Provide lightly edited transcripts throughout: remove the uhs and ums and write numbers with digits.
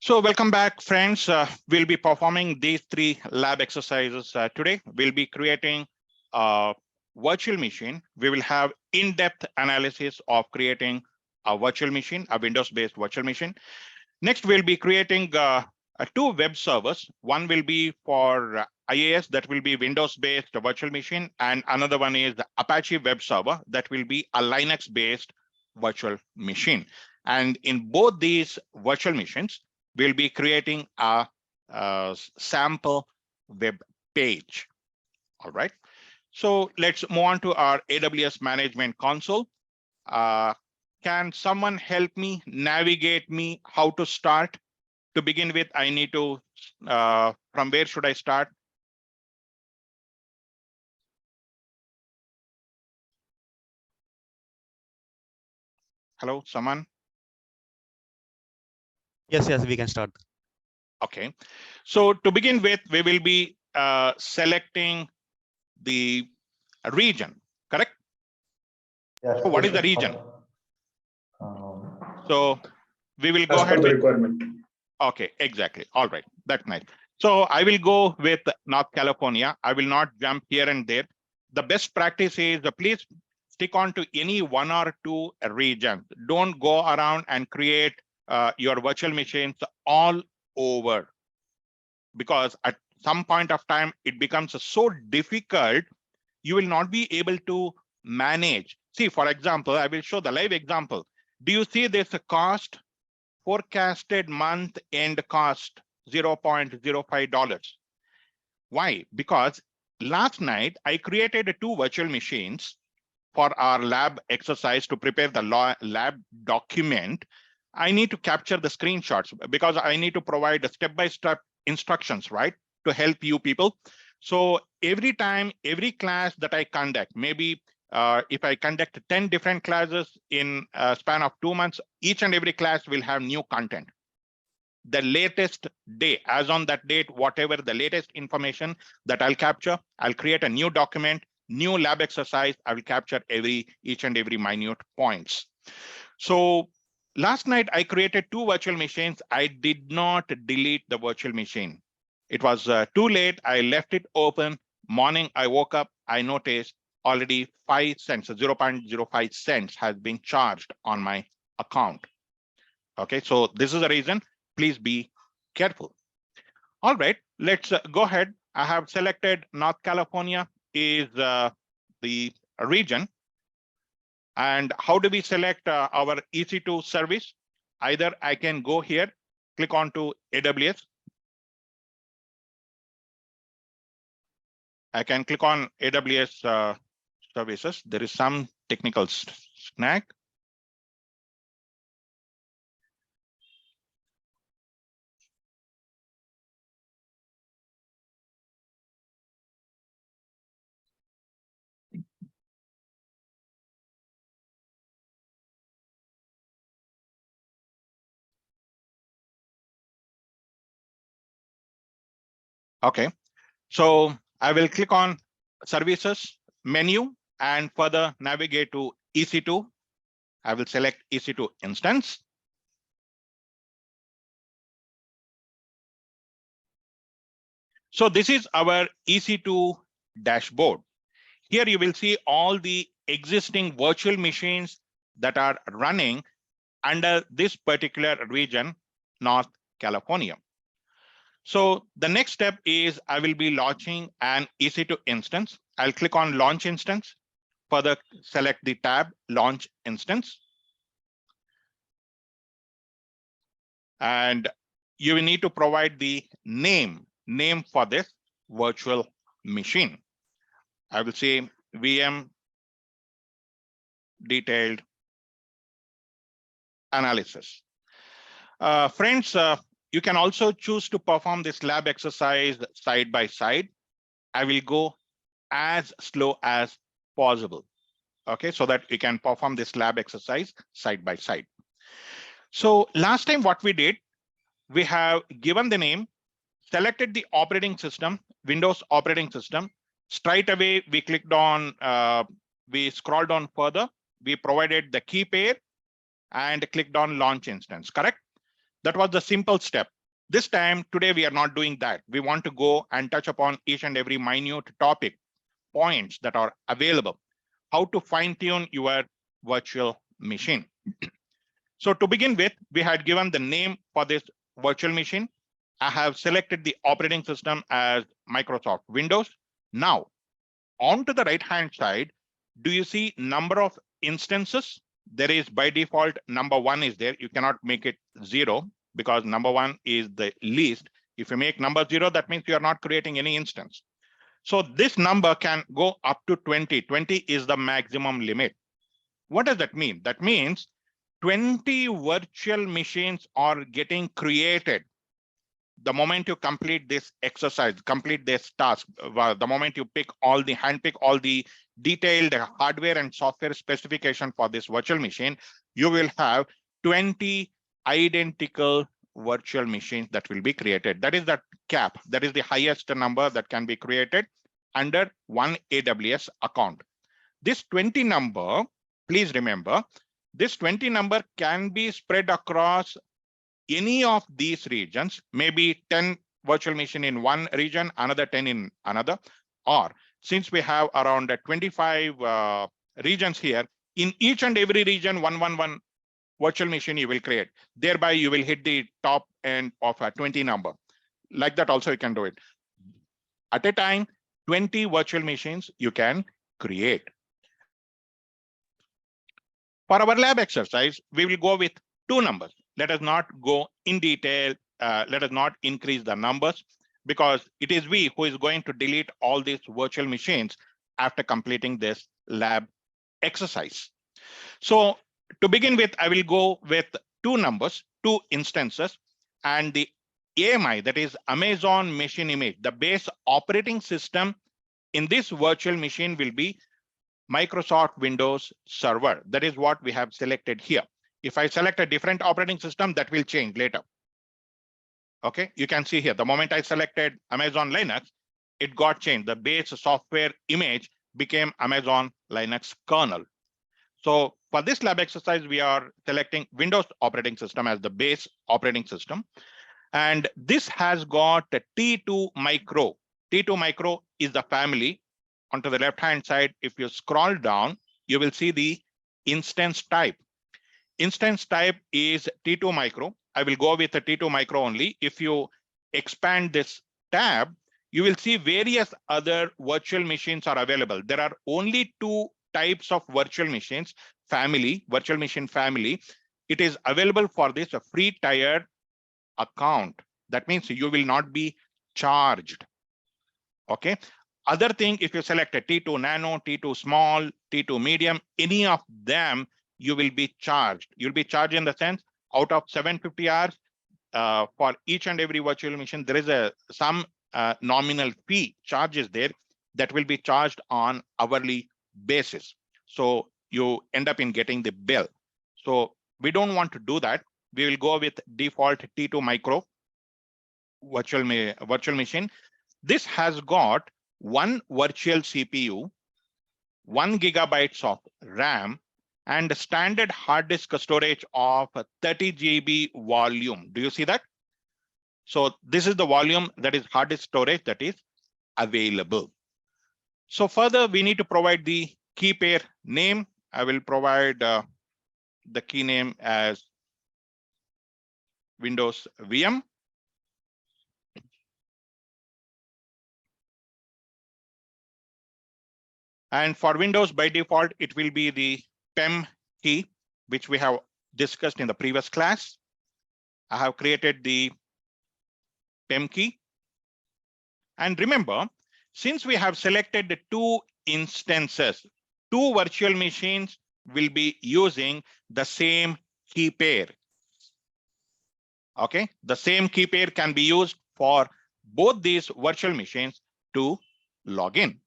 So welcome back, friends. We'll be performing these three lab exercises today. We'll be creating a virtual machine. We will have in-depth analysis of creating a virtual machine, a Windows-based virtual machine. Next, we'll be creating two web servers. One will be for IAS, that will be Windows-based virtual machine, and another one is the Apache web server, that will be a Linux-based virtual machine. And in both these virtual machines, we'll be creating a sample web page. All right. So let's move on to our AWS Management Console. Can someone help me navigate me how to start? To begin with, I need to, from where should I start? Hello, someone? Yes, we can start. Okay. So to begin with, we will be selecting the region, correct? Yes. So what is the region? So we will go As ahead per the with requirement. Okay, exactly. All right, that's nice. So I will go with North California. I will not jump here and there. The best practice is please stick on to any one or two regions. Don't go around and create your virtual machines all over, because at some point of time it becomes so difficult, you will not be able to manage. See, for example, I will show the live example. Do you see this cost? Forecasted month end cost $0.05. Why? Because last night I created two virtual machines for our lab exercise to prepare the lab document. I need to capture the screenshots because I need to provide step-by-step instructions, right, to help you people. So every time, every class that I conduct, maybe if I conduct 10 different classes in a span of 2 months, each and every class will have new content. The latest day, as on that date, whatever the latest information that I'll capture, I'll create a new document, new lab exercise. I will capture each and every minute points. So last night I created two virtual machines. I did not delete the virtual machine. It was too late. I left it open. Morning, I woke up. I noticed already 5 cents, 0.05 cents has been charged on my account. Okay, so this is the reason. Please be careful. All right, let's go ahead. I have selected North California is the region. And how do we select our EC2 service? Either I can go here, click on to AWS. I can click on AWS services. There is some technical snag. Okay, so I will click on services menu and further navigate to EC2. I will select EC2 instance. So this is our EC2 dashboard. Here you will see all the existing virtual machines that are running under this particular region, North California. So the next step is I will be launching an EC2 instance. I'll click on launch instance, further select the tab launch instance. And you will need to provide the name for this virtual machine. I will say VM detailed analysis. Friends, you can also choose to perform this lab exercise side by side. I will go as slow as possible, okay, so that you can perform this lab exercise side by side. So last time what we did, we have given the name, selected the operating system, Windows operating system. Straight away, we clicked on, we scrolled down further. We provided the key pair and clicked on launch instance, correct? That was the simple step. This time, today, we are not doing that. We want to go and touch upon each and every minute topic, points that are available, how to fine tune your virtual machine. So to begin with, we had given the name for this virtual machine. I have selected the operating system as Microsoft Windows. Now, on to the right-hand side, do you see number of instances? There is by default, number 1 is there. You cannot make it 0 because number 1 is the least. If you make number 0, that means you are not creating any instance. So this number can go up to 20. 20 is the maximum limit. What does that mean? That means 20 virtual machines are getting created the moment you complete this exercise, complete this task, the moment you handpick all the detailed hardware and software specification for this virtual machine, you will have 20 identical virtual machines that will be created. That is the cap. That is the highest number that can be created under one AWS account. This 20 number, please remember, this 20 number can be spread across any of these regions, maybe 10 virtual machine in one region, another 10 in another, or since we have around 25 regions here, in each and every region, 111 virtual machine you will create. Thereby, you will hit the top end of a 20 number. Like that also, you can do it. At a time, 20 virtual machines you can create. For our lab exercise, we will go with 2 numbers. Let us not go in detail. Let us not increase the numbers because it is we who is going to delete all these virtual machines after completing this lab exercise. So to begin with, I will go with 2 numbers, 2 instances, and the AMI, that is Amazon Machine Image, the base operating system in this virtual machine will be Microsoft Windows Server. That is what we have selected here. If I select a different operating system, that will change later. Okay, you can see here, the moment I selected Amazon Linux, it got changed. The base software image became Amazon Linux kernel. So for this lab exercise, we are selecting Windows operating system as the base operating system. And this has got a T2 Micro. T2 Micro is the family. Onto the left-hand side, if you scroll down, you will see the instance type. Instance type is T2 Micro. I will go with the T2 Micro only. If you expand this tab, you will see various other virtual machines are available. There are only 2 types of virtual machines, family, virtual machine family. It is available for this free tier account. That means you will not be charged. Okay. Other thing, if you select a T2 Nano, T2 Small, T2 Medium, any of them, you will be charged. You'll be charged in the sense out of 750 hours for each and every virtual machine, there is some nominal fee charges there that will be charged on hourly basis. So you end up in getting the bill. So we don't want to do that. We will go with default T2 Micro virtual machine. This has got 1 virtual CPU, 1 GB of RAM, and a standard hard disk storage of 30 GB volume. Do you see that? So this is the volume that is hard disk storage that is available. So further, we need to provide the key pair name. I will provide the key name as Windows VM. And for Windows, by default, it will be the PEM key, which we have discussed in the previous class. I have created the PEM key. And remember, since we have selected the 2 instances, 2 virtual machines will be using the same key pair. Okay, the same key pair can be used for both these virtual machines to log in.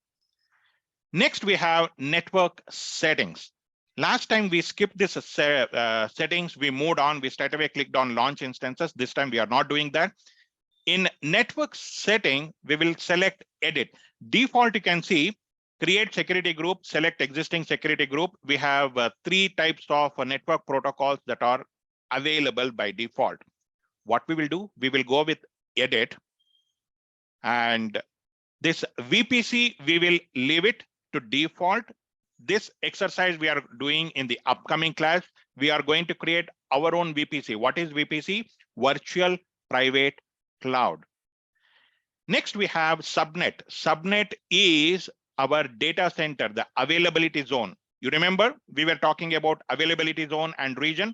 Next, we have network settings. Last time we skipped this settings, we moved on, we straight away clicked on launch instances. This time we are not doing that. In network setting, we will select edit. Default, you can see, create security group, select existing security group. We have 3 types of network protocols that are available by default. what we will do, we will go with edit, and this VPC, we will leave it to default. This exercise we are doing in the upcoming class, we are going to create our own VPC. What is VPC? Virtual Private Cloud. Next, we have subnet. Subnet is our data center, the availability zone. You remember, we were talking about availability zone and region.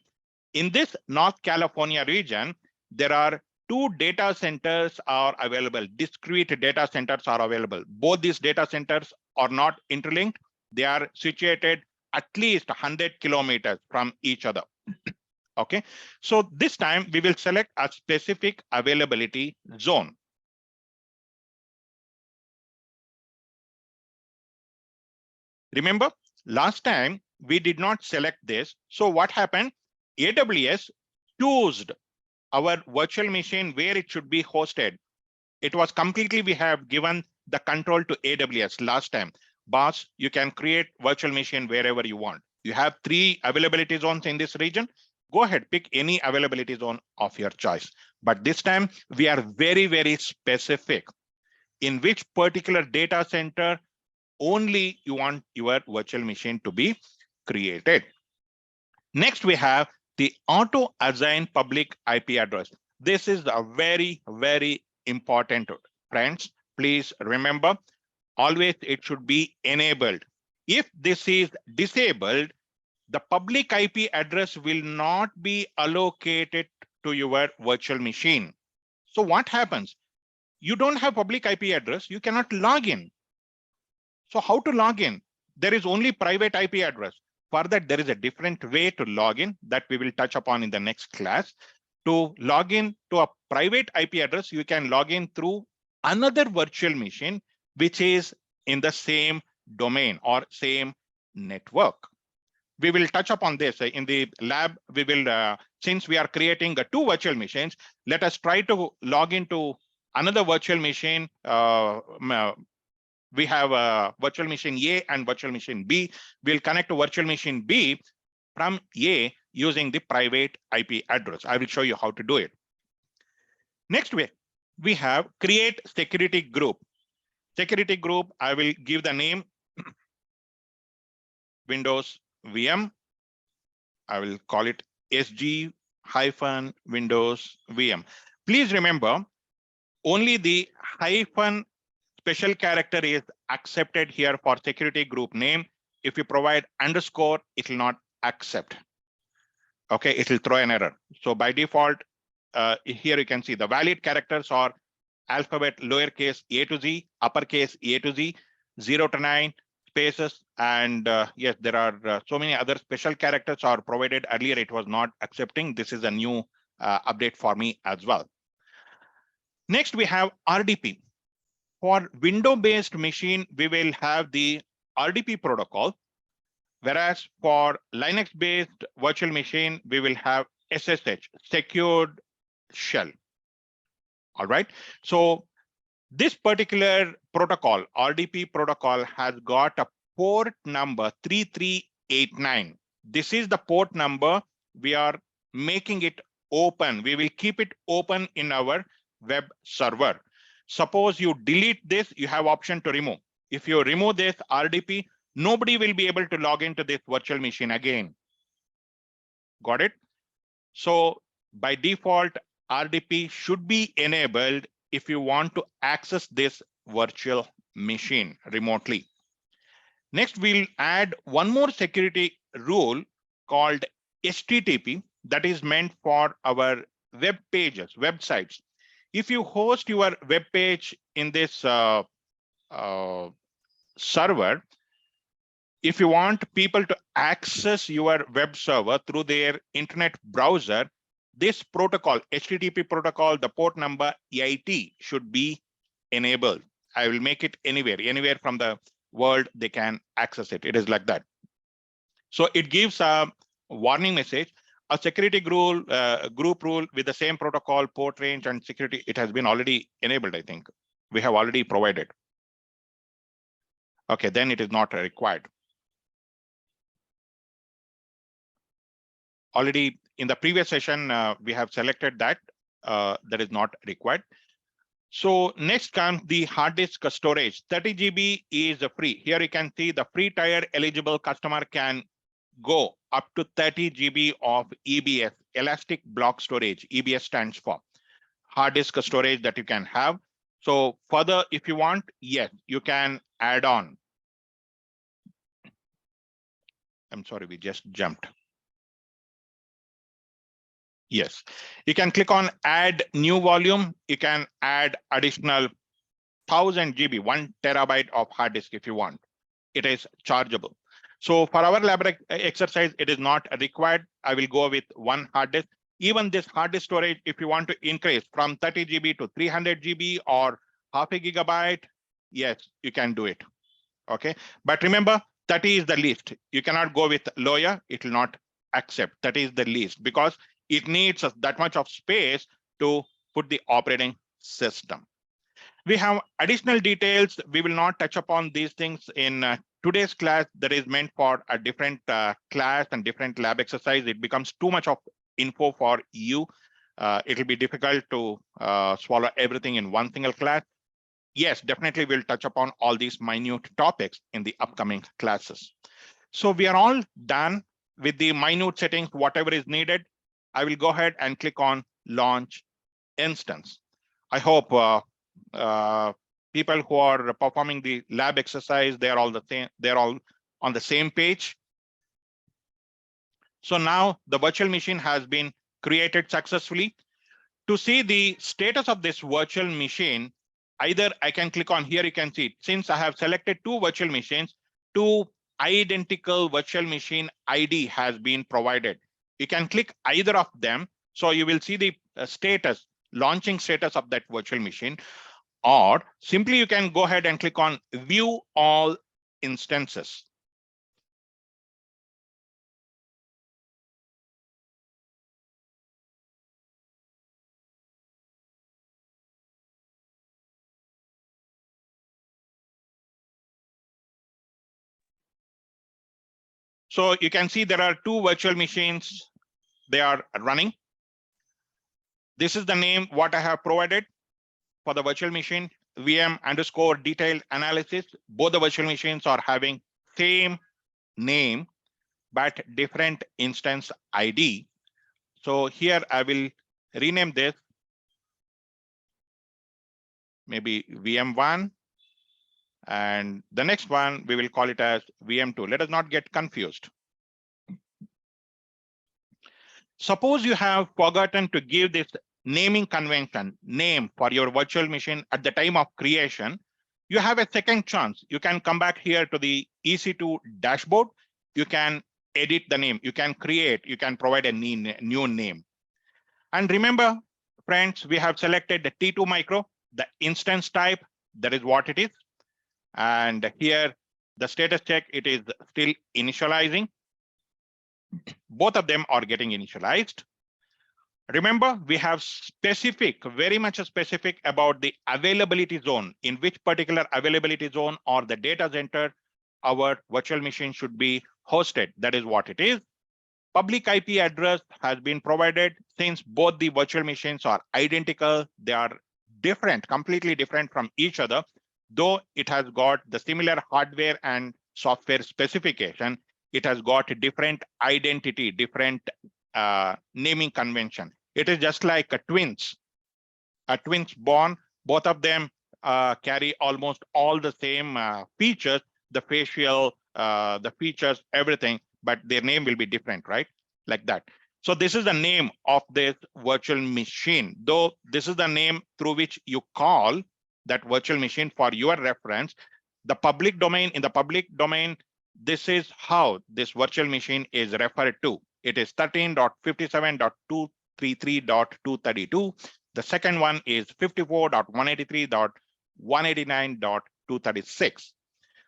In this North California region, there are 2 data centers are available. Discrete data centers are available. Both these data centers are not interlinked. They are situated at least 100 kilometers from each other. Okay, so this time we will select a specific availability zone. Remember, last time we did not select this. So what happened? AWS choosed our virtual machine where it should be hosted. It was completely, we have given the control to AWS last time. Boss, you can create virtual machine wherever you want. You have 3 availability zones in this region. Go ahead, pick any availability zone of your choice. But this time we are very, very specific in which particular data center only you want your virtual machine to be created. Next, we have the auto assign public IP address. This is a very, very important, friends. Please remember, always it should be enabled. If this is disabled, the public IP address will not be allocated to your virtual machine. So what happens? You don't have public IP address, you cannot log in. So how to log in? There is only private IP address. For that, there is a different way to log in that we will touch upon in the next class. To log in to a private IP address, you can log in through another virtual machine, which is in the same domain or same network. We will touch upon this in the lab. We will, since we are creating 2 virtual machines, let us try to log into another virtual machine. We have a virtual machine A and virtual machine B. We'll connect to virtual machine B from A using the private IP address. I will show you how to do it. Next, we have create security group. Security group, I will give the name Windows VM. I will call it SG-Windows VM. Please remember, only the hyphen special character is accepted here for security group name. If you provide underscore, it will not accept. Okay, it will throw an error. So by default, here you can see the valid characters are alphabet lowercase a to z, uppercase a to z, 0 to 9, spaces, and yes, there are so many other special characters are provided. Earlier it was not accepting. This is a new update for me as well. Next, we have RDP. For Windows-based machine, we will have the RDP protocol, whereas for Linux-based virtual machine, we will have SSH, Secured Shell. All right. So this particular protocol, RDP protocol, has got a port number 3389. This is the port number. We are making it open. We will keep it open in our web server. Suppose you delete this, you have option to remove. If you remove this RDP, nobody will be able to log into this virtual machine again. Got it? So by default, RDP should be enabled if you want to access this virtual machine remotely. Next, we'll add one more security rule called HTTP that is meant for our web pages, websites. If you host your web page in this server, if you want people to access your web server through their internet browser, this protocol, HTTP protocol, the port number EIT should be enabled. I will make it anywhere from the world they can access it. It is like that. So it gives a warning message, a security rule, group rule with the same protocol, port range, and security. It has been already enabled, I think. We have already provided. Okay, then it is not required. Already in the previous session, we have selected that. that is not required. So next comes the hard disk storage. 30 GB is free. Here you can see the free tier eligible customer can go up to 30 GB of EBS, elastic block storage. EBS stands for hard disk storage that you can have. So further, if you want, yes, you can add on. I'm sorry, we just jumped. Yes, you can click on add new volume. You can add additional 1000 GB, 1 terabyte of hard disk if you want. It is chargeable. So for our lab exercise, it is not required. I will go with 1 hard disk. Even this hard disk storage, if you want to increase from 30 GB to 300 GB or half a gigabyte, yes, you can do it. Okay, but remember, 30 is the least. You cannot go with lower. It will not accept. 30 is the least because it needs that much of space to put the operating system. We have additional details. We will not touch upon these things in today's class that is meant for a different class and different lab exercise. It becomes too much of info for you. It will be difficult to swallow everything in one single class. Yes, definitely we'll touch upon all these minute topics in the upcoming classes. So we are all done with the minute settings, whatever is needed. I will go ahead and click on launch instance. I hope people who are performing the lab exercise, they're all on the same page. So now the virtual machine has been created successfully. To see the status of this virtual machine, either I can click on here, you can see, since I have selected 2 virtual machines, 2 identical virtual machine ID has been provided. You can click either of them. So you will see the status, launching status of that virtual machine, or simply you can go ahead and click on view all instances. So you can see there are 2 virtual machines. They are running. This is the name what I have provided for the virtual machine, VM_ detailed analysis. Both the virtual machines are having same name, but different instance ID. So here I will rename this maybe VM1. And the next one, we will call it as VM2. Let us not get confused. Suppose you have forgotten to give this naming convention name for your virtual machine at the time of creation. You have a second chance. You can come back here to the EC2 dashboard. You can edit the name. You can create. You can provide a new name. And remember, friends, we have selected the T2 Micro, the instance type. That is what it is. And here, the status check, it is still initializing. Both of them are getting initialized. Remember, we have specific, very much specific about the availability zone, in which particular availability zone or the data center our virtual machine should be hosted. That is what it is. Public IP address has been provided. Since both the virtual machines are identical, they are different, completely different from each other. Though it has got the similar hardware and software specification, it has got a different identity, different naming convention. It is just like a twins born. Both of them carry almost all the same features, the facial, the features, everything, but their name will be different, right? Like that. So this is the name of this virtual machine, though this is the name through which you call that virtual machine for your reference. The public domain, in the public domain, this is how this virtual machine is referred to. It is 13.57.233.232. The second one is 54.183.189.236.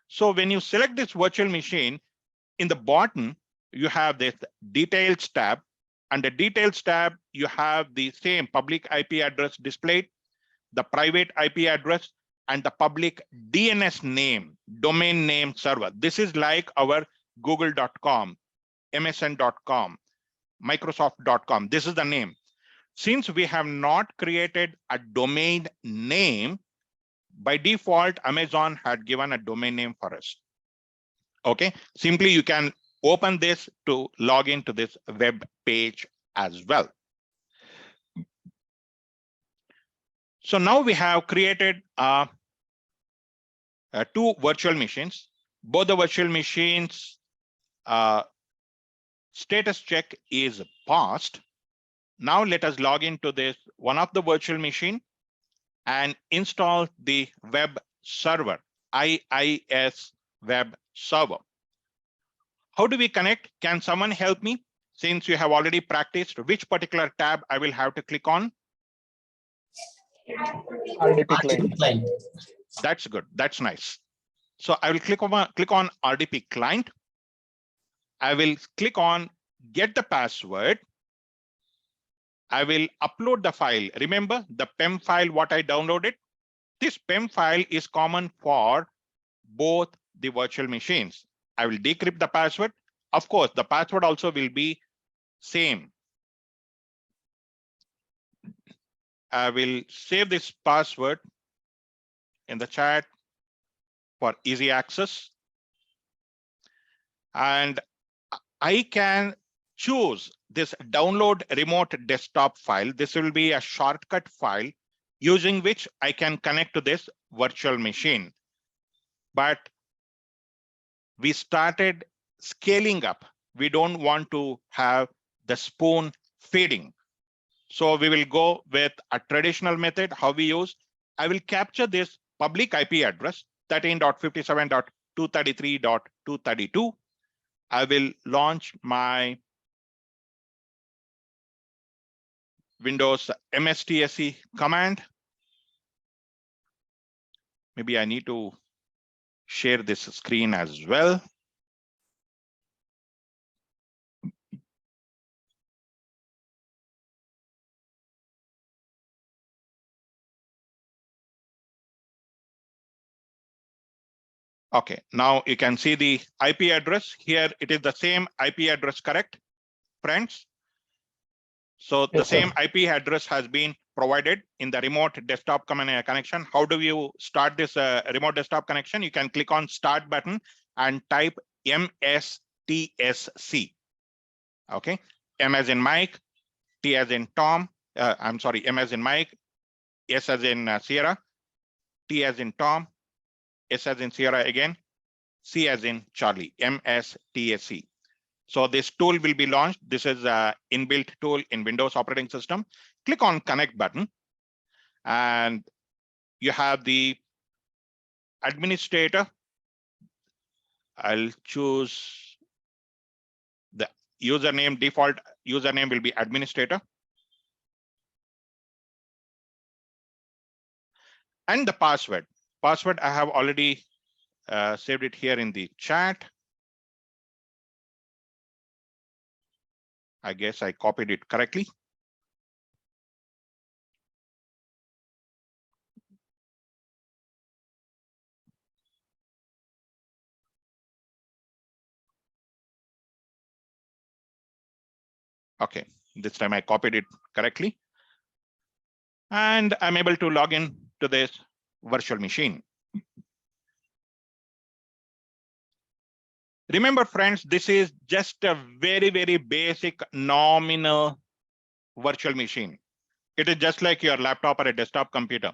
So when you select this virtual machine, in the bottom, you have this details tab. Under details tab, you have the same public IP address displayed, the private IP address, and the public DNS name, domain name server. This is like our google.com, msn.com, microsoft.com. This is the name. Since we have not created a domain name, by default, Amazon had given a domain name for us. Okay, simply you can open this to log into this web page as well. So now we have created two virtual machines. Both the virtual machines status check is passed. Now let us log into this one of the virtual machine and install the web server, IIS web server. How do we connect? Can someone help me? Since you have already practiced, which particular tab I will have to click on? RDP client. That's good. That's nice. So I will click on RDP client. I will click on get the password. I will upload the file. Remember the PEM file what I downloaded? This PEM file is common for both the virtual machines. I will decrypt the password. Of course, the password also will be same. I will save this password in the chat for easy access. And I can choose this download remote desktop file. This will be a shortcut file using which I can connect to this virtual machine. But we started scaling up. We don't want to have the spoon feeding. So we will go with a traditional method, how we use. I will capture this public IP address, 13.57.233.232. I will launch my Windows MSTSE command. Maybe I need to share this screen as well. Okay, now you can see the IP address here. It is the same IP address, correct, friends? So the same IP address has been provided in the remote desktop connection. How do you start this remote desktop connection? You can click on start button and type MSTSC. Okay, M as in Mike, T as in Tom. I'm sorry, M as in Mike, S as in Sierra, T as in Tom, S as in Sierra again, C as in Charlie, MSTSC. So this tool will be launched. This is an inbuilt tool in Windows operating system. Click on connect button and you have the administrator. I'll choose the username. Default username will be administrator. And the password. Password I have already saved it here in the chat. I guess I copied it correctly. Okay, this time I copied it correctly. And I'm able to log in to this virtual machine. Remember, friends, this is just a very, very basic nominal virtual machine. It is just like your laptop or a desktop computer.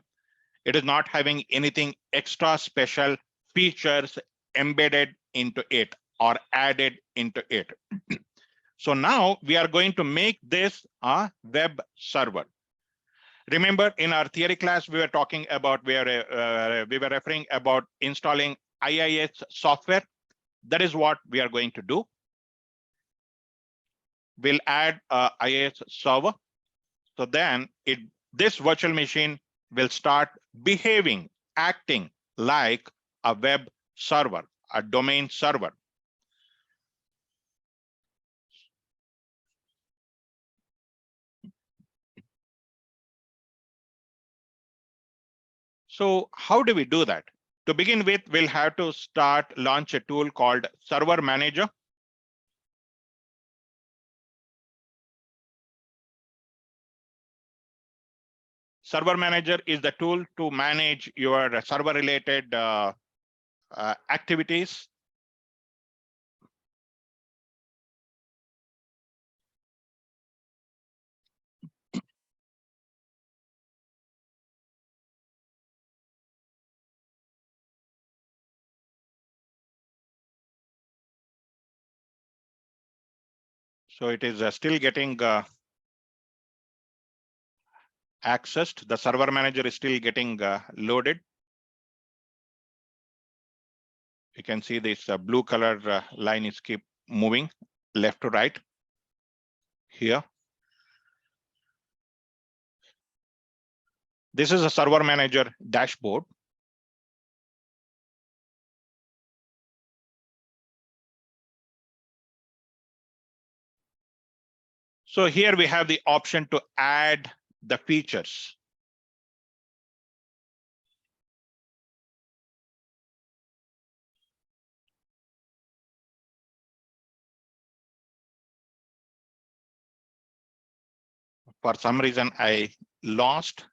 It is not having anything extra special features embedded into it or added into it. So now we are going to make this a web server. Remember, in our theory class, we were talking about we were referring about installing IIS software. That is what we are going to do. We'll add a IIS server. So then this virtual machine will start behaving, acting like a web server, a domain server. So how do we do that? To begin with, we'll have to launch a tool called Server Manager. Server Manager is the tool to manage your server related activities. So it is still getting accessed. The Server Manager is still getting loaded. You can see this blue color line is keep moving left to right here. This is a Server Manager dashboard. So here we have the option to add the features. For some reason, I lost